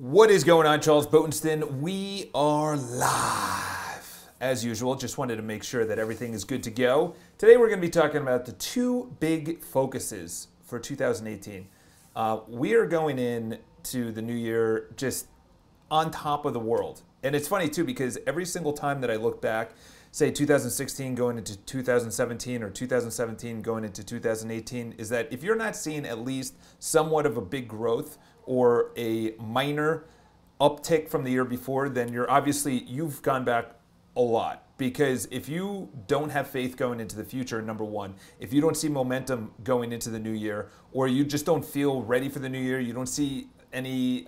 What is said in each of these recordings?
What is going on, Charles Botensten? We are live. As usual, just wanted to make sure that everything is good to go. Today we're going to be talking about the two big focuses for 2018. We are going into the new year just on top of the world. And it's funny too, because every single time that I look back, say 2016 going into 2017 or 2017 going into 2018, is that if you're not seeing at least somewhat of a big growth or a minor uptick from the year before, then you've gone back a lot. Because if you don't have faith going into the future, number one, if you don't see momentum going into the new year, or you just don't feel ready for the new year, you don't see any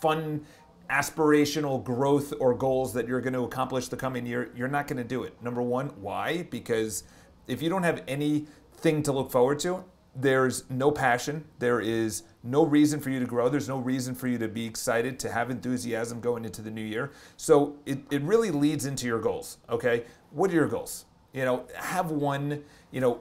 fun aspirational growth or goals that you're going to accomplish the coming year, you're not going to do it. Number one, why? Because if you don't have anything to look forward to, there's no passion, there is no reason for you to grow, there's no reason for you to be excited, to have enthusiasm going into the new year. So it really leads into your goals, okay? What are your goals? Have one.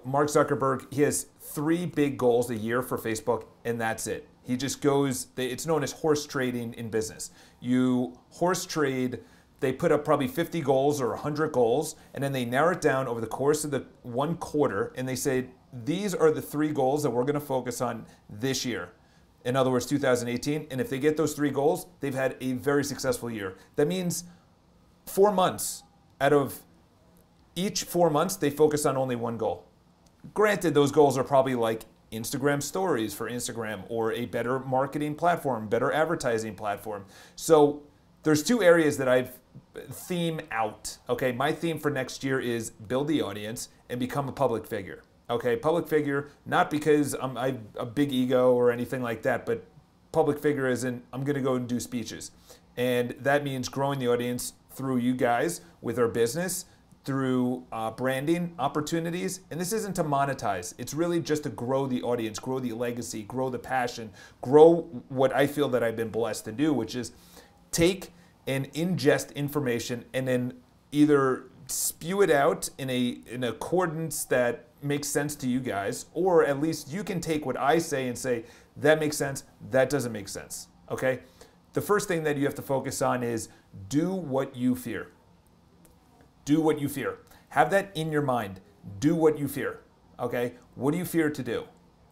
Mark Zuckerberg, he has 3 big goals a year for Facebook, and that's it. He just goes, it's known as horse trading in business. You horse trade, they put up probably 50 goals or 100 goals, and then they narrow it down over the course of the 1 quarter, and they say, these are the 3 goals that we're going to focus on this year. In other words, 2018. And if they get those 3 goals, they've had a very successful year. That means 4 months out of each 4 months, they focus on only 1 goal. Granted, those goals are probably like Instagram stories for Instagram, or a better marketing platform, better advertising platform. So there's 2 areas that I've theme out. Okay, my theme for next year is build the audience and become a public figure. Okay, public figure, not because I'm a big ego or anything like that, but public figure as in I'm going to go and do speeches. And that means growing the audience through you guys with our business, through branding opportunities. And this isn't to monetize. It's really just to grow the audience, grow the legacy, grow the passion, grow what I feel that I've been blessed to do, which is take and ingest information and then either spew it out in accordance that makes sense to you guys, or at least you can take what I say and say, that makes sense, that doesn't make sense, okay? The first thing that you have to focus on is do what you fear. Do what you fear. Have that in your mind. Do what you fear, okay? What do you fear to do?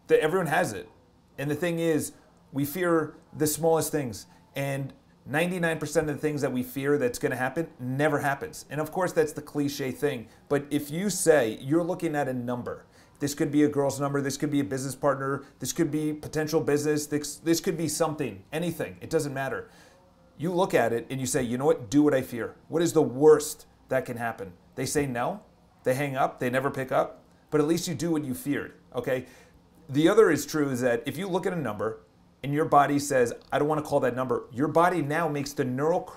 That everyone has it. And the thing is, we fear the smallest things, and 99% of the things that we fear that's going to happen never happens. And of course, that's the cliche thing. But if you say you're looking at a number, this could be a girl's number, this could be a business partner, this could be potential business, this could be something, anything, it doesn't matter. You look at it and you say, you know what, do what I fear. What is the worst that can happen? They say no, they hang up, they never pick up, but at least you do what you feared, okay? The other is true, is that if you look at a number, and your body says, I don't want to call that number, your body now makes the neural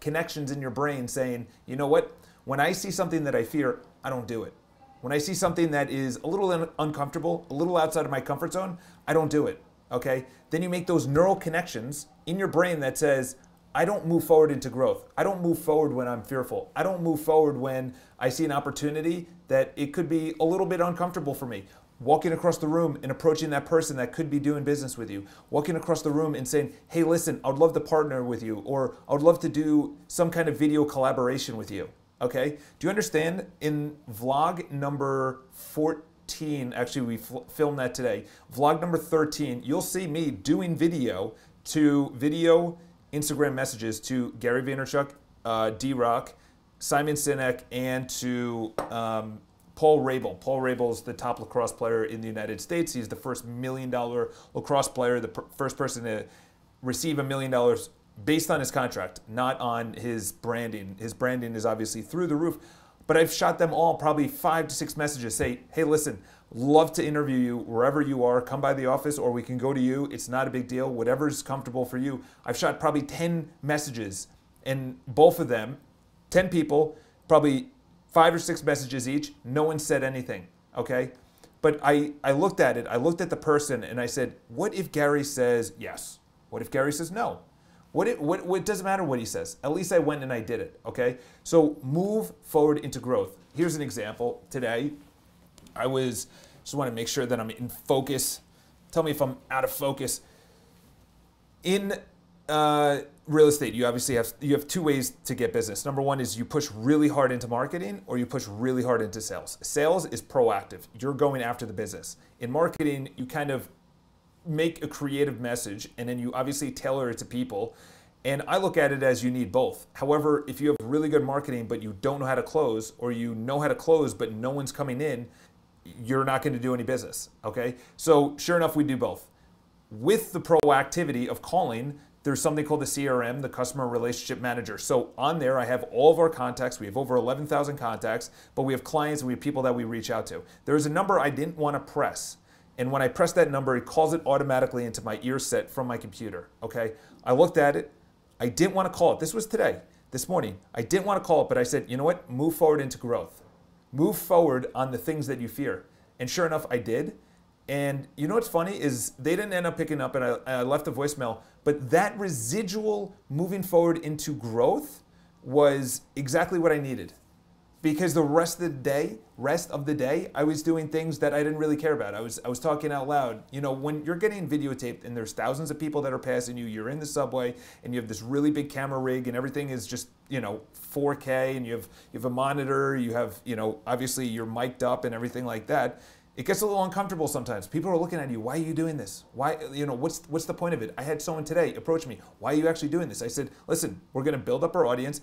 connections in your brain saying, you know what, when I see something that I fear, I don't do it. When I see something that is a little uncomfortable, a little outside of my comfort zone, I don't do it, okay? Then you make those neural connections in your brain that says, I don't move forward into growth. I don't move forward when I'm fearful. I don't move forward when I see an opportunity that it could be a little bit uncomfortable for me. Walking across the room and approaching that person that could be doing business with you. Walking across the room and saying, hey, listen, I'd love to partner with you, or I would love to do some kind of video collaboration with you, okay? Do you understand? In vlog number 14, actually we filmed that today, vlog number 13, you'll see me doing video Instagram messages to Gary Vaynerchuk, D-Rock, Simon Sinek, and to Paul Rabel. Paul Rabel is the top lacrosse player in the United States. He's the first $1 million lacrosse player, the first person to receive $1 million based on his contract, not on his branding. His branding is obviously through the roof. But I've shot them all probably 5 to 6 messages. Say, hey, listen, love to interview you wherever you are. Come by the office, or we can go to you. It's not a big deal. Whatever's comfortable for you. I've shot probably 10 messages, and both of them, 10 people, probably 5 or 6 messages each. No one said anything, okay? But I looked at it. I looked at the person, and I said, what if Gary says yes? What if Gary says no? What doesn't matter what he says. At least I went and I did it, okay? So move forward into growth. Here's an example. Today, just want to make sure that I'm in focus. Tell me if I'm out of focus. In real estate, you obviously have two ways to get business. Number one is you push really hard into marketing or you push really hard into sales. Sales is proactive. You're going after the business. In marketing, you kind of make a creative message and then you obviously tailor it to people. And I look at it as you need both. However, if you have really good marketing but you don't know how to close, or you know how to close but no one's coming in, you're not going to do any business, okay? So sure enough, we do both. With the proactivity of calling, there's something called the CRM, the Customer Relationship Manager. So on there, I have all of our contacts. We have over 11,000 contacts, but we have clients and we have people that we reach out to. There's a number I didn't want to press. And when I press that number, it calls it automatically into my ear set from my computer, okay? I looked at it. I didn't want to call it. This was today, this morning. I didn't want to call it, but I said, you know what? Move forward into growth. Move forward on the things that you fear. And sure enough, I did. And you know what's funny is they didn't end up picking up, and I left a voicemail, but that residual moving forward into growth was exactly what I needed. Because the rest of the day, I was doing things that I didn't really care about. I was talking out loud. You know, when you're getting videotaped and there's thousands of people that are passing you, you're in the subway and you have this really big camera rig and everything is just, you know, 4K and you have a monitor, you have, you know, obviously you're mic'd up and everything like that. It gets a little uncomfortable sometimes. People are looking at you. Why are you doing this? Why, you know, what's the point of it? I had someone today approach me. Why are you actually doing this? I said, listen, we're going to build up our audience.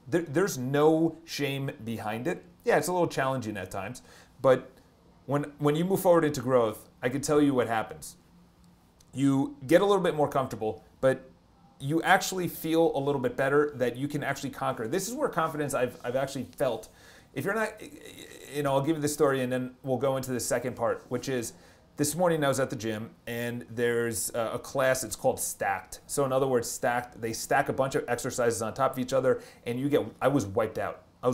There's no shame behind it. Yeah, it's a little challenging at times, but when you move forward into growth, I can tell you what happens. You get a little bit more comfortable, but you actually feel a little bit better that you can actually conquer. This is where confidence I've actually felt. If you're not, you know, I'll give you the story and then we'll go into the second part, which is this morning I was at the gym and there's a class, it's called Stacked. So in other words, Stacked, they stack a bunch of exercises on top of each other and I was wiped out. I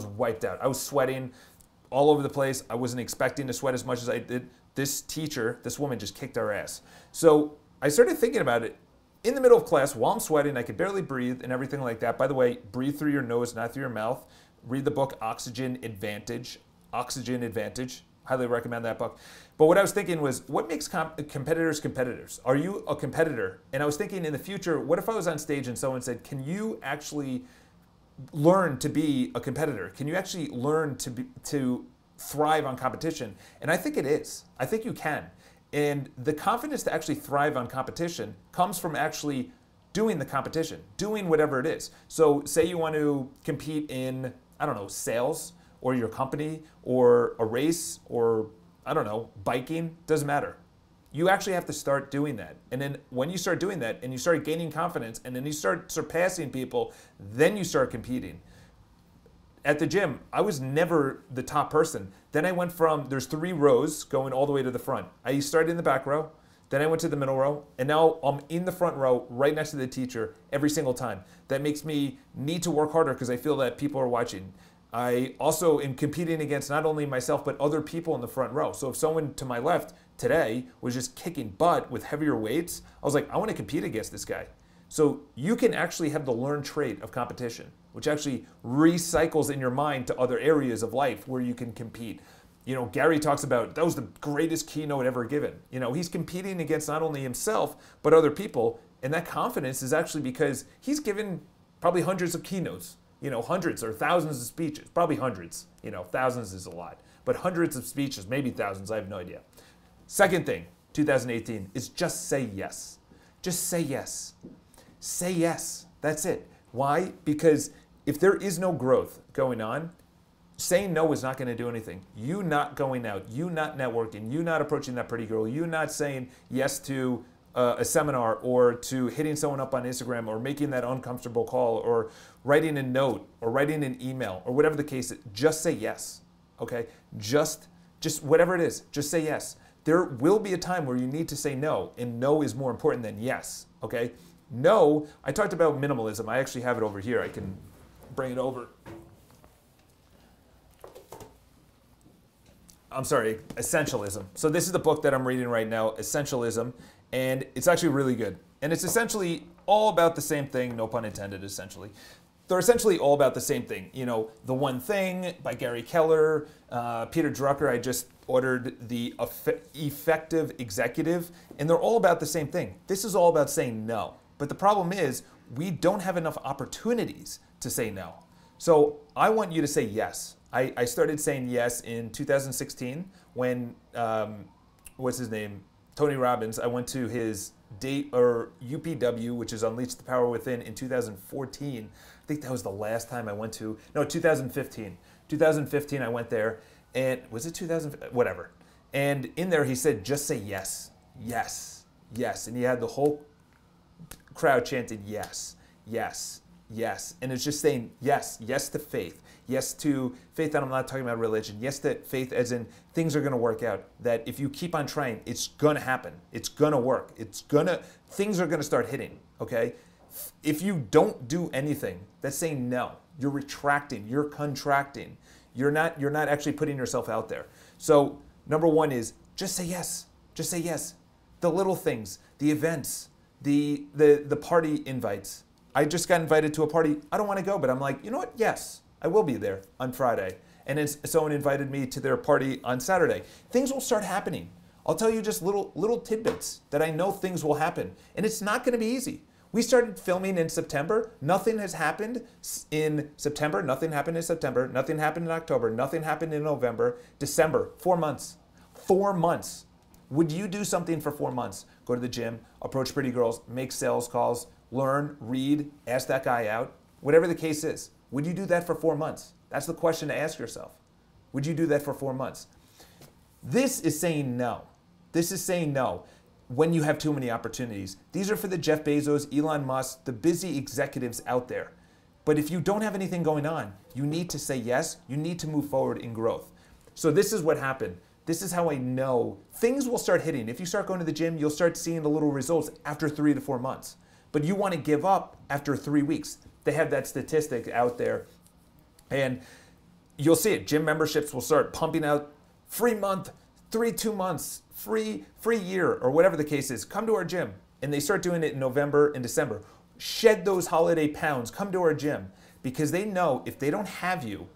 was sweating all over the place. I wasn't expecting to sweat as much as I did. This teacher, this woman just kicked our ass. So I started thinking about it. In the middle of class, while I'm sweating, I could barely breathe and everything like that. By the way, breathe through your nose, not through your mouth. Read the book Oxygen Advantage. Oxygen Advantage. Highly recommend that book. But what I was thinking was, what makes competitors competitors? Are you a competitor? And I was thinking in the future, what if I was on stage and someone said, can you actually learn to be a competitor? Can you actually learn to thrive on competition? And I think it is. I think you can. And the confidence to actually thrive on competition comes from actually doing the competition, doing whatever it is. So say you want to compete in, I don't know, sales or your company or a race or, I don't know, biking, doesn't matter. You actually have to start doing that. And then when you start doing that and you start gaining confidence and then you start surpassing people, then you start competing. At the gym, I was never the top person. Then I went from, there's 3 rows going all the way to the front. I started in the back row, then I went to the middle row, and now I'm in the front row right next to the teacher every single time. That makes me need to work harder because I feel that people are watching. I also am competing against not only myself, but other people in the front row. So if someone to my left today was just kicking butt with heavier weights, I was like, I want to compete against this guy. So you can actually have the learned trait of competition, which actually recycles in your mind to other areas of life where you can compete. You know, Gary talks about, that was the greatest keynote ever given. You know, he's competing against not only himself, but other people. And that confidence is actually because he's given probably hundreds of keynotes, you know, hundreds or thousands of speeches, probably hundreds, you know, thousands is a lot, but hundreds of speeches, maybe thousands, I have no idea. Second thing, 2018, is just say yes. Just say yes. Say yes. That's it. Why? Because if there is no growth going on, saying no is not going to do anything. You not going out, you not networking, you not approaching that pretty girl, you not saying yes to a seminar or to hitting someone up on Instagram or making that uncomfortable call or writing a note or writing an email or whatever the case is, just say yes, okay? Just whatever it is, just say yes. There will be a time where you need to say no, and no is more important than yes, okay? No, I talked about minimalism. I actually have it over here. I can bring it over. I'm sorry, Essentialism. So this is the book that I'm reading right now, Essentialism, and it's actually really good. And it's essentially all about the same thing, no pun intended, essentially. They're essentially all about the same thing. You know, The One Thing by Gary Keller, Peter Drucker, I just ordered The Effective Executive, and they're all about the same thing. This is all about saying no. But the problem is we don't have enough opportunities to say no. So I want you to say yes. I started saying yes in 2016 when, what's his name? Tony Robbins. I went to his UPW, which is Unleash the Power Within, in 2014. I think that was the last time I went to, no, 2015. 2015 I went there, and was it 2000? Whatever. And in there he said, just say yes, yes, yes. And he had the whole crowd chanted yes, yes, yes. And it's just saying yes, yes to faith. Yes to faith, and I'm not talking about religion. Yes to faith as in things are going to work out. That if you keep on trying, it's going to happen. It's going to work. Things are going to start hitting, okay? If you don't do anything, that's saying no. You're retracting, you're contracting. You're not actually putting yourself out there. So number one is just say yes. Just say yes. The little things, the events, the party invites. I just got invited to a party. I don't want to go, but I'm like, you know what? Yes. I will be there on Friday. And then someone invited me to their party on Saturday. Things will start happening. I'll tell you just little tidbits that I know things will happen. And it's not going to be easy. We started filming in September. Nothing has happened in September. Nothing happened in September. Nothing happened in October. Nothing happened in November. December, 4 months. 4 months. Would you do something for 4 months? Go to the gym, approach pretty girls, make sales calls, learn, read, ask that guy out, whatever the case is. Would you do that for 4 months? That's the question to ask yourself. Would you do that for 4 months? This is saying no. This is saying no when you have too many opportunities. These are for the Jeff Bezos, Elon Musk, the busy executives out there. But if you don't have anything going on, you need to say yes. You need to move forward in growth. So this is what happened. This is how I know things will start hitting. If you start going to the gym, you'll start seeing the little results after 3 to 4 months. But you want to give up after 3 weeks. They have that statistic out there. And you'll see it. Gym memberships will start pumping out free month, 2 months, free year, or whatever the case is. Come to our gym. And they start doing it in November and December. Shed those holiday pounds. Come to our gym. Because they know if they don't have you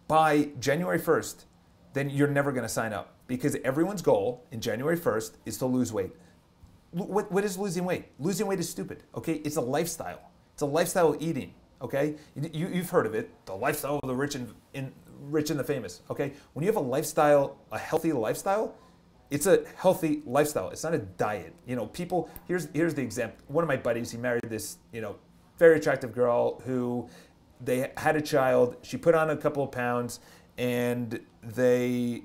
by January 1st, then you're never going to sign up. Because everyone's goal in January 1st is to lose weight. What is losing weight? Losing weight is stupid, okay? It's a lifestyle. It's a lifestyle of eating, okay? You've heard of it, the lifestyle of the rich and the famous, okay? When you have a lifestyle, a healthy lifestyle, it's a healthy lifestyle. It's not a diet. You know, people, here's the example. One of my buddies, he married this, very attractive girl who they had a child. She put on a couple of pounds, and they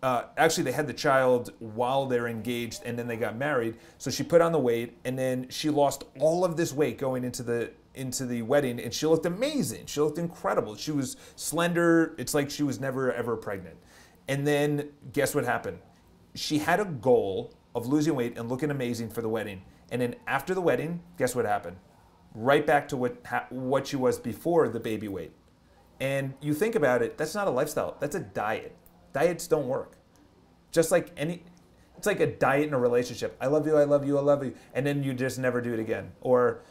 had the child while they're engaged, and then they got married. So she put on the weight, and then she lost all of this weight going into the wedding, and she looked amazing. She looked incredible. She was slender. It's like she was never ever pregnant. And then guess what happened? She had a goal of losing weight and looking amazing for the wedding. And then after the wedding, guess what happened? Right back to what she was before the baby weight. And you think about it, that's not a lifestyle. That's a diet. Diets don't work. Just like it's like a diet in a relationship. I love you, I love you, I love you. And then you just never do it again. Or,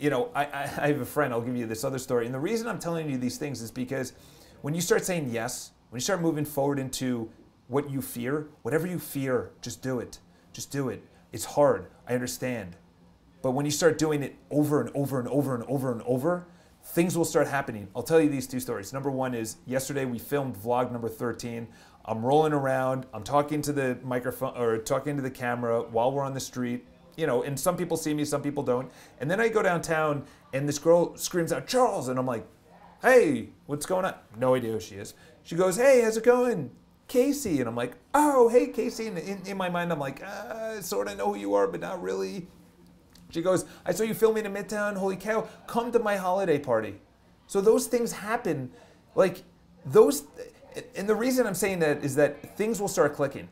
I have a friend, I'll give you this other story. And the reason I'm telling you these things is because when you start saying yes, when you start moving forward into what you fear, whatever you fear, just do it. Just do it. It's hard, I understand. But when you start doing it over and over and over and over and over, things will start happening. I'll tell you these 2 stories. Number one is yesterday we filmed vlog number 13. I'm rolling around. I'm talking to the microphone or talking to the camera while we're on the street. And some people see me, some people don't. And then I go downtown and this girl screams out, "Charles!" And I'm like, "Hey, what's going on?" No idea who she is. She goes, "Hey, how's it going? Casey." And I'm like, "Oh, hey, Casey." And in my mind, I'm like, sort of know who you are, but not really. She goes, "I saw you filming in Midtown. Holy cow, come to my holiday party." So those things happen, like those, and the reason I'm saying that is that things will start clicking.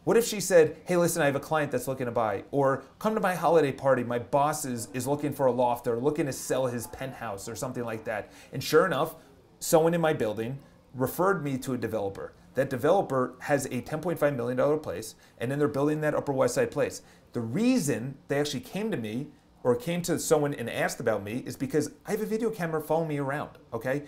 What if she said, "Hey, listen, I have a client that's looking to buy," or "Come to my holiday party. My boss is looking for a loft or looking to sell his penthouse," or something like that. And sure enough, someone in my building referred me to a developer. That developer has a $10.5 million place, and then they're building that Upper West Side place. The reason they actually came to me or came to someone and asked about me is because I have a video camera following me around, okay?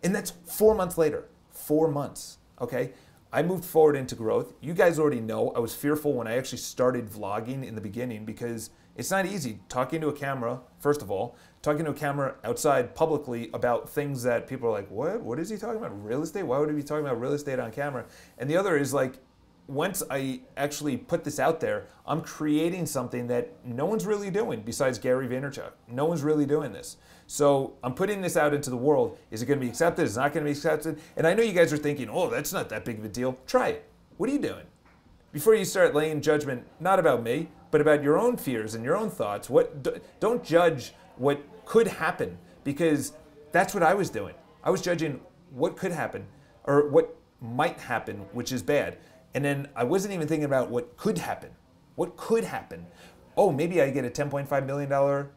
And that's 4 months later. 4 months, okay? I moved forward into growth. You guys already know I was fearful when I actually started vlogging in the beginning because it's not easy talking to a camera, first of all, talking to a camera outside publicly about things that people are like, what? What is he talking about? Real estate? Why would he be talking about real estate on camera? And the other is like, once I actually put this out there, I'm creating something that no one's really doing besides Gary Vaynerchuk. No one's really doing this. So I'm putting this out into the world. Is it going to be accepted? Is it not going to be accepted? And I know you guys are thinking, oh, that's not that big of a deal. Try it. What are you doing? Before you start laying judgment, not about me, but about your own fears and your own thoughts. Don't judge what could happen, because that's what I was doing. I was judging what could happen or what might happen, which is bad. And then I wasn't even thinking about what could happen. What could happen? Oh, maybe I get a $10.5 million.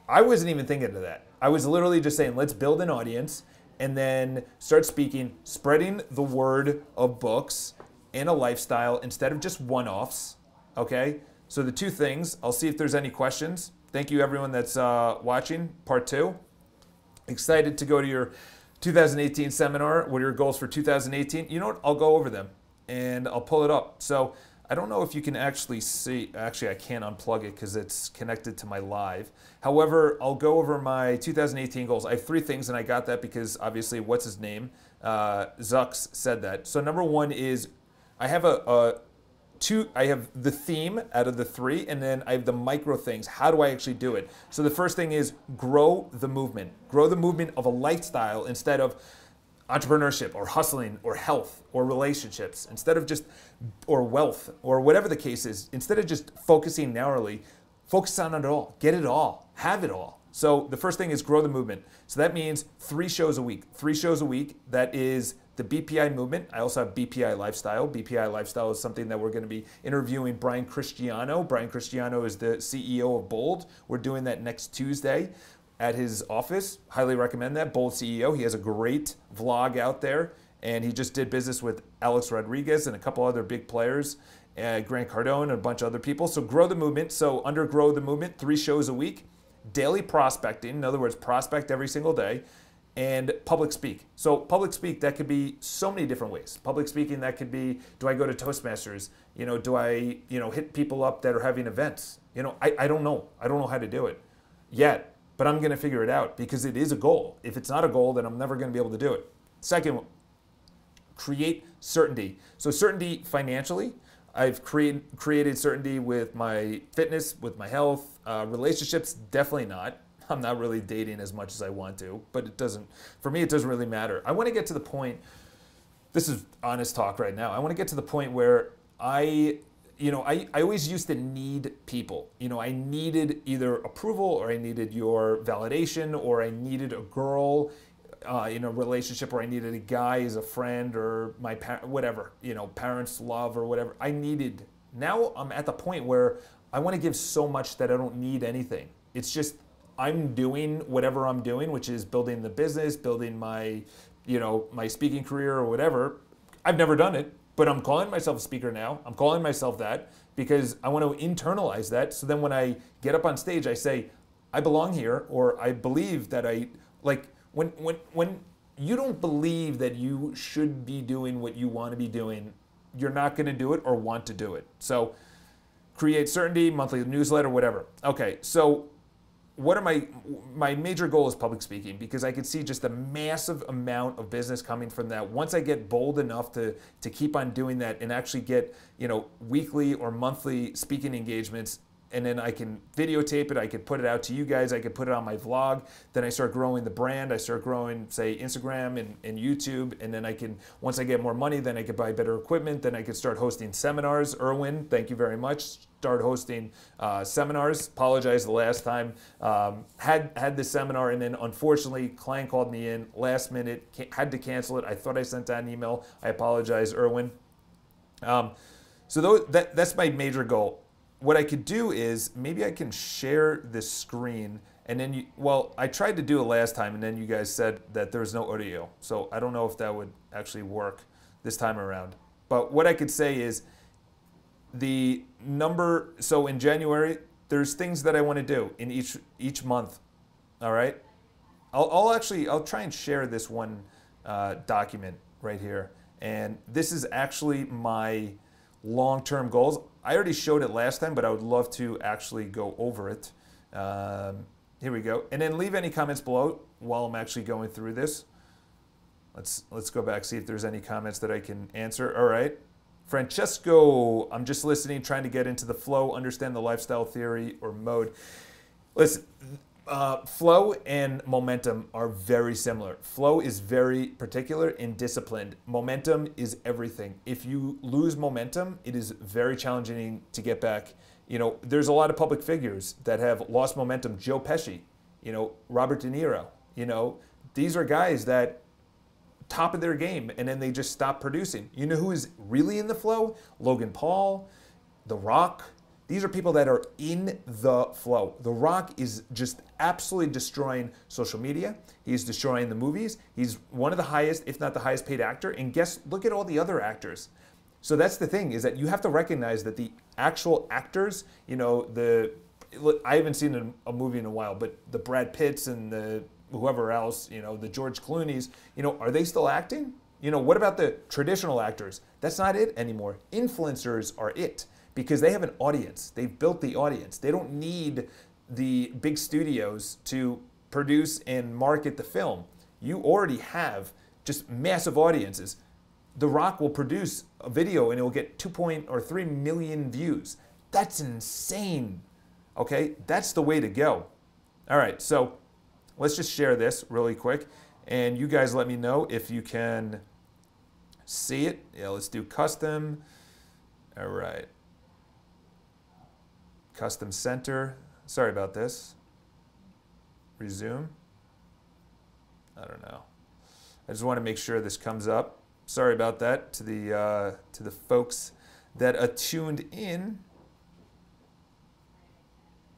I wasn't even thinking of that. I was literally just saying, let's build an audience and then start speaking, spreading the word of books and a lifestyle instead of just one-offs, okay? So the two things, I'll see if there's any questions. Thank you everyone that's watching, part 2. Excited to go to your 2018 seminar. What are your goals for 2018? You know what, I'll go over them and I'll pull it up. So I don't know if you can actually see, actually I can't unplug it because it's connected to my live. However, I'll go over my 2018 goals. I have 3 things and I got that because obviously, what's his name? Zucks said that. So number 1 is I have I have the theme out of the 3, and then I have the micro things. How do I actually do it? So the first thing is grow the movement. Grow the movement of a lifestyle instead of entrepreneurship or hustling or health or relationships, instead of just, or wealth or whatever the case is. Instead of just focusing narrowly, focus on it all. Get it all. Have it all. So the first thing is grow the movement. So that means 3 shows a week. 3 shows a week. That is the BPI movement. I also have BPI Lifestyle. BPI Lifestyle is something that we're going to be interviewing Brian Cristiano. Brian Cristiano is the CEO of Bold. We're doing that next Tuesday at his office. Highly recommend that. Bold CEO. He has a great vlog out there, and he just did business with Alex Rodriguez and a couple other big players, Grant Cardone and a bunch of other people. So grow the movement. So under grow the movement, 3 shows a week. Daily prospecting. In other words, prospect every single day. And public speak. So public speak, that could be so many different ways. Public speaking, that could be, do I go to Toastmasters? You know, do I, hit people up that are having events? I don't know. I don't know how to do it yet, but I'm going to figure it out because it is a goal. If it's not a goal, then I'm never going to be able to do it. Second, create certainty. So certainty financially. I've created certainty with my fitness, with my health, relationships, definitely not. I'm not really dating as much as I want to, but for me, it doesn't really matter. I want to get to the point, this is honest talk right now. I want to get to the point where I always used to need people. I needed either approval, or I needed your validation, or I needed a girl in a relationship, or I needed a guy as a friend, or my whatever, parents' love or whatever. Now I'm at the point where I want to give so much that I don't need anything. It's just, I'm doing whatever I'm doing, which is building the business, building my, my speaking career or whatever. I've never done it, but I'm calling myself a speaker now. I'm calling myself that because I want to internalize that. So then when I get up on stage, I say, I belong here, or I believe that when you don't believe that you should be doing what you want to be doing, you're not going to do it or want to do it. So create certainty, monthly newsletter, whatever. Okay, so what are my major goal is public speaking, because I could see just a massive amount of business coming from that. Once I get bold enough to keep on doing that and actually get, weekly or monthly speaking engagements, and then I can videotape it, I could put it out to you guys, I could put it on my vlog, then I start growing the brand, I start growing, say, Instagram and YouTube, and then once I get more money, then I could buy better equipment, then I could start hosting seminars. Erwin, thank you very much. Start hosting seminars. Apologize the last time. Had the seminar, and then unfortunately, client called me in last minute, had to cancel it. I thought I sent out an email. I apologize, Erwin. So that's my major goal. What I could do is maybe I can share this screen, and then I tried to do it last time, and then you guys said that there's no audio. So I don't know if that would actually work this time around. But what I could say is the number, so in January, there's things that I want to do in each month. All right. I'll try and share this one document right here. And this is actually my long-term goals. I already showed it last time, but I would love to actually go over it. Here we go. And then leave any comments below while I'm actually going through this. Let's go back, see if there's any comments that I can answer. All right. Francesco, I'm just listening, trying to get into the flow, understand the lifestyle theory or mode. Listen, flow and momentum are very similar. Flow is very particular and disciplined. Momentum is everything. If you lose momentum, it is very challenging to get back. You know, there's a lot of public figures that have lost momentum. Joe Pesci, you know, Robert De Niro, you know, these are guys that top of their game and then they just stop producing. You know who is really in the flow? Logan Paul, The Rock. These are people that are in the flow. The Rock is just absolutely destroying social media. He's destroying the movies. He's one of the highest, if not the highest paid actor. And look at all the other actors. So that's the thing, is that you have to recognize that the actual actors, you know, I haven't seen a movie in a while, but the Brad Pitts and the whoever else, you know, the George Clooney's, you know, are they still acting? You know, what about the traditional actors? That's not it anymore. Influencers are it, because they have an audience. They've built the audience. They don't need the big studios to produce and market the film. You already have just massive audiences. The Rock will produce a video and it will get 2.3 million views. That's insane. Okay, that's the way to go. All right, so let's just share this really quick, and you guys let me know if you can see it. Yeah, let's do custom. All right. Custom center. Sorry about this. Resume. I don't know. I just want to make sure this comes up. Sorry about that to the folks that are tuned in.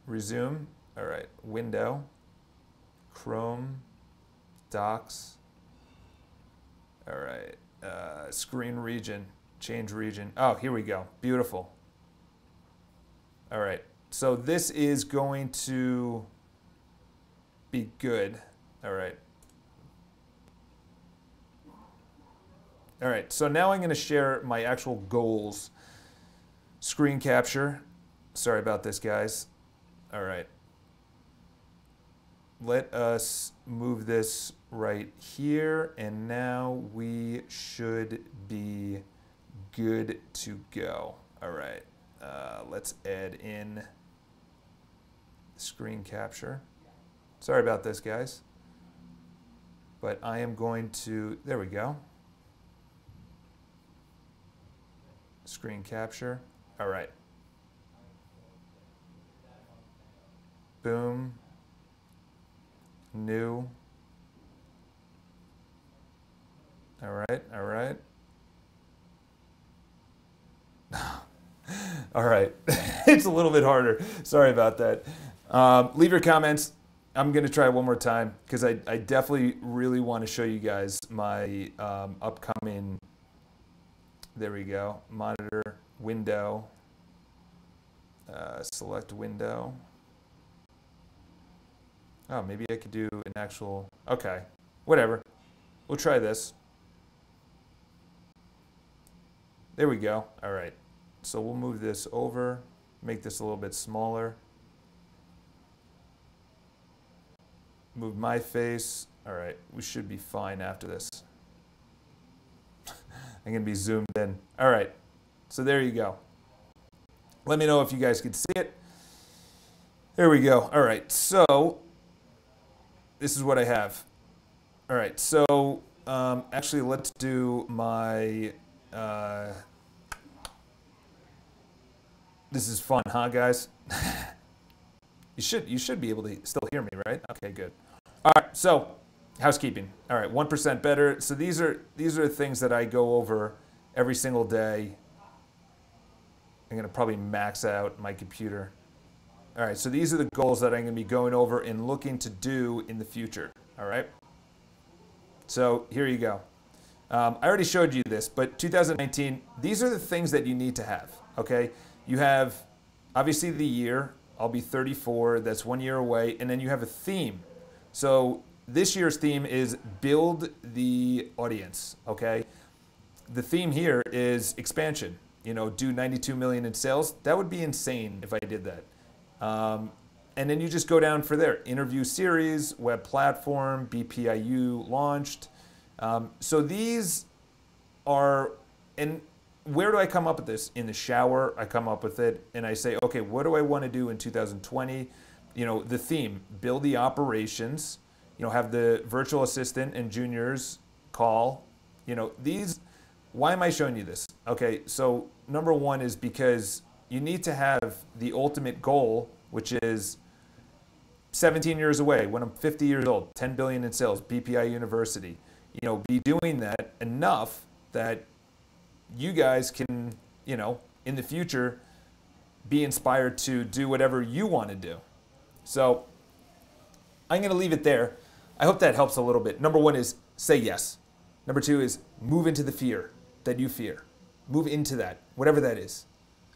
Resume. All right. Window. Chrome. Docs. All right. Screen region. Change region. Oh, here we go. Beautiful. All right, so this is going to be good. All right. All right, so now I'm going to share my actual goals. Screen capture. Sorry about this, guys. All right. Let us move this right here, and now we should be good to go. All right. Let's add in screen capture. Sorry about this, guys. But I am going to, there we go. Screen capture. All right. Boom. New. All right, all right. All right, it's a little bit harder. Sorry about that. Leave your comments. I'm going to try one more time because I definitely really want to show you guys my upcoming, there we go, monitor, window, select window. Oh, maybe I could do an actual, okay, whatever. We'll try this. There we go. All right. So we'll move this over, make this a little bit smaller. Move my face. All right, we should be fine after this. I'm gonna be zoomed in. All right, so there you go. Let me know if you guys can see it. There we go. All right, so this is what I have. All right, so actually let's do my, this is fun, huh, guys? You should be able to still hear me, right? Okay, good. All right, so housekeeping. All right, 1% better. So these are things that I go over every single day. I'm gonna probably max out my computer. All right, so these are the goals that I'm gonna be going over and looking to do in the future. All right. So here you go. I already showed you this, but 2019. These are the things that you need to have. Okay. You have, obviously, the year. I'll be 34. That's 1 year away. And then you have a theme. So this year's theme is build the audience, okay? the theme here is expansion. You know, do 92 million in sales. That would be insane if I did that. And then you just go down for there. Interview series, web platform, BPIU launched. So these are, and where do I come up with this? In the shower, I come up with it and I say, okay, what do I want to do in 2020? You know, the theme, build the operations, you know, have the virtual assistant and juniors call, you know, these, why am I showing you this? Okay, so number one is because you need to have the ultimate goal, which is 17 years away, when I'm 50 years old, 10 billion in sales, BPI University. You know, be doing that enough that you guys can, you know, in the future, be inspired to do whatever you want to do. So I'm going to leave it there. I hope that helps a little bit. Number one is say yes. Number two is move into the fear that you fear. Move into that, whatever that is.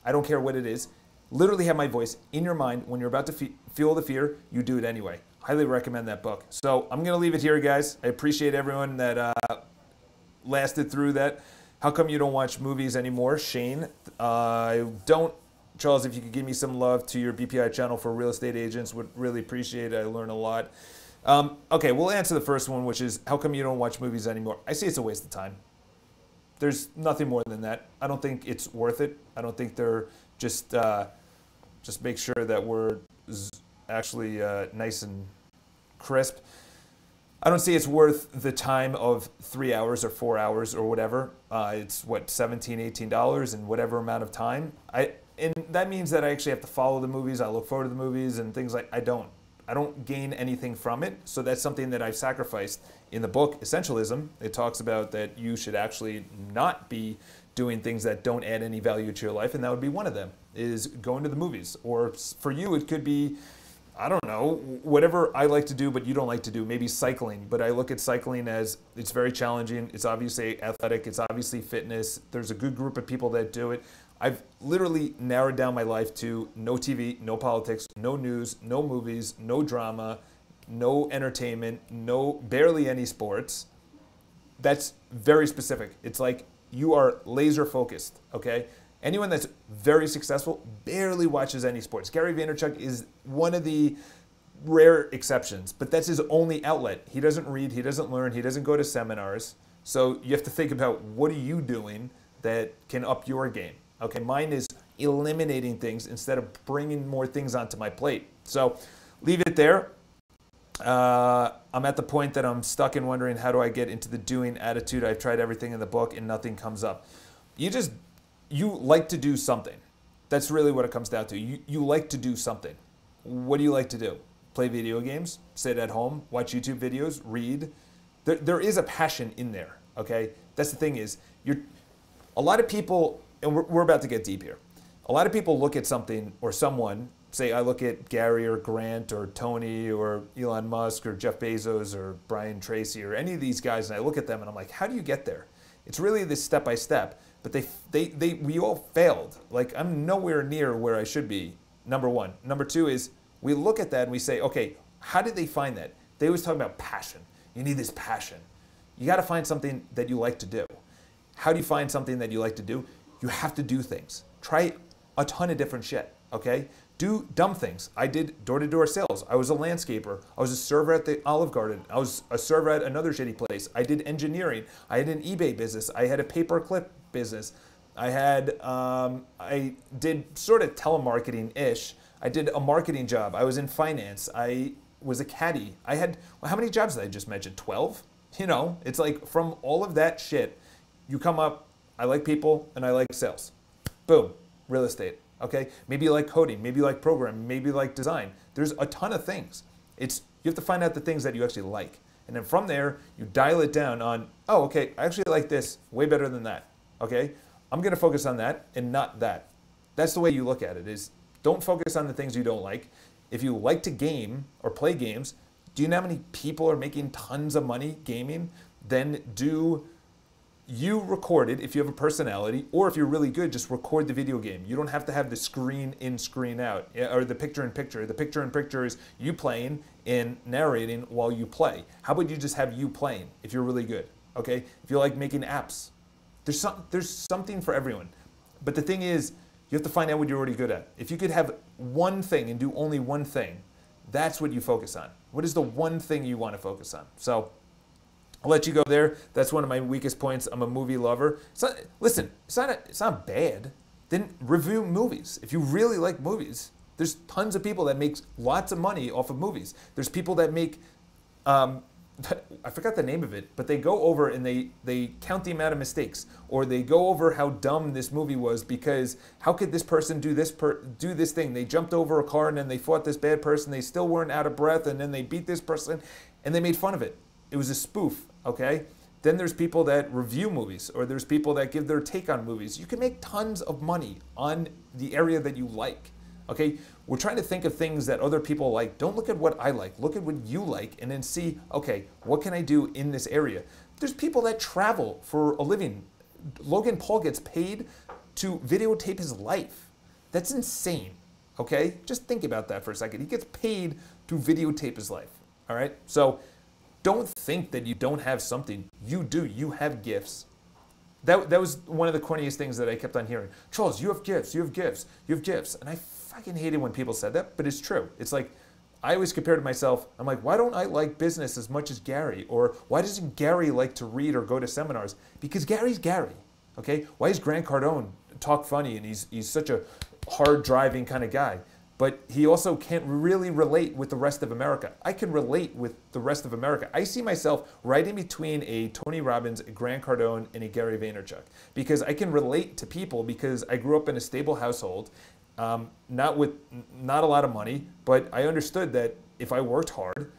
I don't care what it is. Literally have my voice in your mind. When you're about to feel the fear, you do it anyway. Highly recommend that book. So I'm going to leave it here, guys. I appreciate everyone that lasted through that. How come you don't watch movies anymore? Shane, I don't. Charles, if you could give me some love to your BPI channel for real estate agents, would really appreciate it. I learn a lot. Okay, we'll answer the first one, which is how come you don't watch movies anymore? I see it's a waste of time. There's nothing more than that. I don't think it's worth it. I don't think they're just make sure that we're actually nice and crisp. I don't see it's worth the time of 3 hours or 4 hours or whatever. It's what, $17, $18 in whatever amount of time. And that means that I actually have to follow the movies. I look forward to the movies and things like I don't gain anything from it. So that's something that I've sacrificed in the book, Essentialism. It talks about that you should actually not be doing things that don't add any value to your life. And that would be one of them, is going to the movies. Or for you, it could be, I don't know, whatever I like to do, but you don't like to do, maybe cycling. But I look at cycling as it's very challenging. It's obviously athletic. It's obviously fitness. There's a good group of people that do it. I've literally narrowed down my life to no TV, no politics, no news, no movies, no drama, no entertainment, barely any sports. That's very specific. It's like you are laser focused, okay? Anyone that's very successful barely watches any sports. Gary Vaynerchuk is one of the rare exceptions, but that's his only outlet. He doesn't read, he doesn't learn, he doesn't go to seminars. So you have to think about what are you doing that can up your game. Okay, mine is eliminating things instead of bringing more things onto my plate. So leave it there. I'm at the point that I'm stuck in wondering how do I get into the doing attitude. I've tried everything in the book and nothing comes up. You like to do something. That's really what it comes down to. You like to do something. What do you like to do? Play video games, sit at home, watch YouTube videos, read. There is a passion in there, okay? That's the thing is, a lot of people, and we're about to get deep here. A lot of people look at something or someone, say I look at Gary or Grant or Tony or Elon Musk or Jeff Bezos or Brian Tracy or any of these guys, and I look at them and I'm like, how do you get there? It's really this step by step, but we all failed. Like I'm nowhere near where I should be, number one. Number two is we look at that and we say, okay, how did they find that? They always talk about passion. You need this passion. You got to find something that you like to do. How do you find something that you like to do? You have to do things. Try a ton of different shit, okay? Do dumb things. I did door-to-door sales. I was a landscaper. I was a server at the Olive Garden. I was a server at another shitty place. I did engineering. I had an eBay business. I had a pay-per-click business. I did sort of telemarketing-ish. I did a marketing job. I was in finance. I was a caddy. How many jobs did I just mention? 12? You know, it's like from all of that shit, you come up, I like people and I like sales. Boom, real estate, okay? Maybe you like coding, maybe you like programming, maybe you like design. There's a ton of things. You have to find out the things that you actually like. And then from there, you dial it down on, oh, okay, I actually like this way better than that, okay? I'm gonna focus on that and not that. That's the way you look at it, is don't focus on the things you don't like. If you like to game or play games, do you know how many people are making tons of money gaming? Then you record it if you have a personality, or if you're really good, just record the video game. You don't have to have the screen in, screen out, or the picture in picture. The picture in picture is you playing and narrating while you play. How about you just have you playing if you're really good, okay? If you like making apps, There's something for everyone. But the thing is, you have to find out what you're already good at. If you could have one thing and do only one thing, that's what you focus on. What is the one thing you want to focus on? So I'll let you go there. That's one of my weakest points. I'm a movie lover. Listen, it's not bad. Then review movies. If you really like movies, there's tons of people that make lots of money off of movies. There's people that make, I forgot the name of it, but they go over and they count the amount of mistakes, or they go over how dumb this movie was because how could this person do this thing? They jumped over a car and then they fought this bad person. They still weren't out of breath and then they beat this person and they made fun of it. It was a spoof, okay? Then there's people that review movies, or there's people that give their take on movies. You can make tons of money on the area that you like. Okay, we're trying to think of things that other people like. Don't look at what I like. Look at what you like and then see, okay, what can I do in this area? There's people that travel for a living. Logan Paul gets paid to videotape his life. That's insane, okay? Just think about that for a second. He gets paid to videotape his life, all right? So don't think that you don't have something. You do. You have gifts. That was one of the corniest things that I kept on hearing. Charles, you have gifts, you have gifts, you have gifts. And I fucking hated when people said that, but it's true. It's like, I always compare to myself, I'm like, why don't I like business as much as Gary? Or why doesn't Gary like to read or go to seminars? Because Gary's Gary, okay? Why is Grant Cardone talk funny and he's such a hard driving kind of guy? But he also can't really relate with the rest of America. I can relate with the rest of America. I see myself right in between a Tony Robbins, a Grant Cardone, and a Gary Vaynerchuk. Because I can relate to people because I grew up in a stable household, not a lot of money, but I understood that if I worked hard,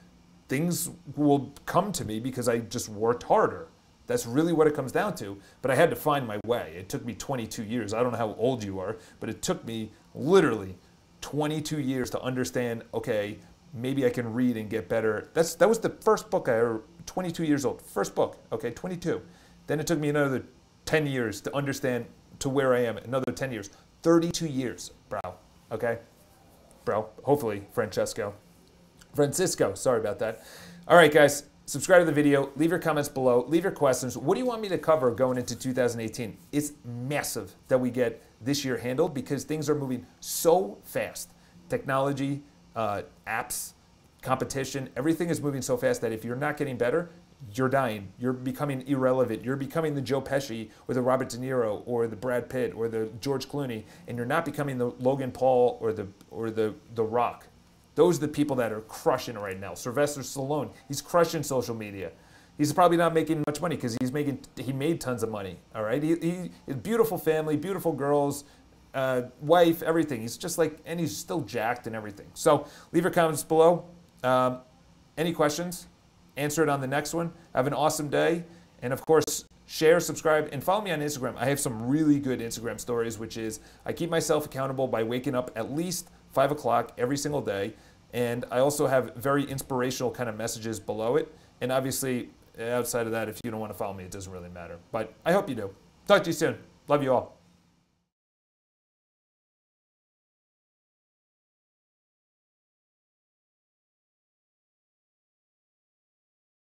things will come to me because I just worked harder. That's really what it comes down to. But I had to find my way. It took me 22 years. I don't know how old you are, but it took me literally 22 years to understand, okay, maybe I can read and get better. That was the first book I ever, 22 years old, first book, okay, 22. Then it took me another 10 years to understand to where I am, another 10 years, 32 years, bro, okay? Bro, hopefully, Francisco, sorry about that. All right, guys, subscribe to the video, leave your comments below, leave your questions. What do you want me to cover going into 2018? It's massive that we get this year handled because things are moving so fast. Technology, apps, competition, everything is moving so fast that if you're not getting better, you're dying. You're becoming irrelevant. You're becoming the Joe Pesci or the Robert De Niro or the Brad Pitt or the George Clooney, and you're not becoming the Logan Paul or the Rock. Those are the people that are crushing it right now. Sylvester Stallone, he's crushing social media. He's probably not making much money because he made tons of money, all right? He beautiful family, beautiful girls, wife, everything. He's just like, and he's still jacked and everything. So leave your comments below. Any questions? Answer it on the next one. Have an awesome day. And of course, share, subscribe, and follow me on Instagram. I have some really good Instagram stories, which is I keep myself accountable by waking up at least 5 o'clock every single day. And I also have very inspirational kind of messages below it. And obviously, outside of that, if you don't want to follow me, it doesn't really matter. But I hope you do. Talk to you soon. Love you all.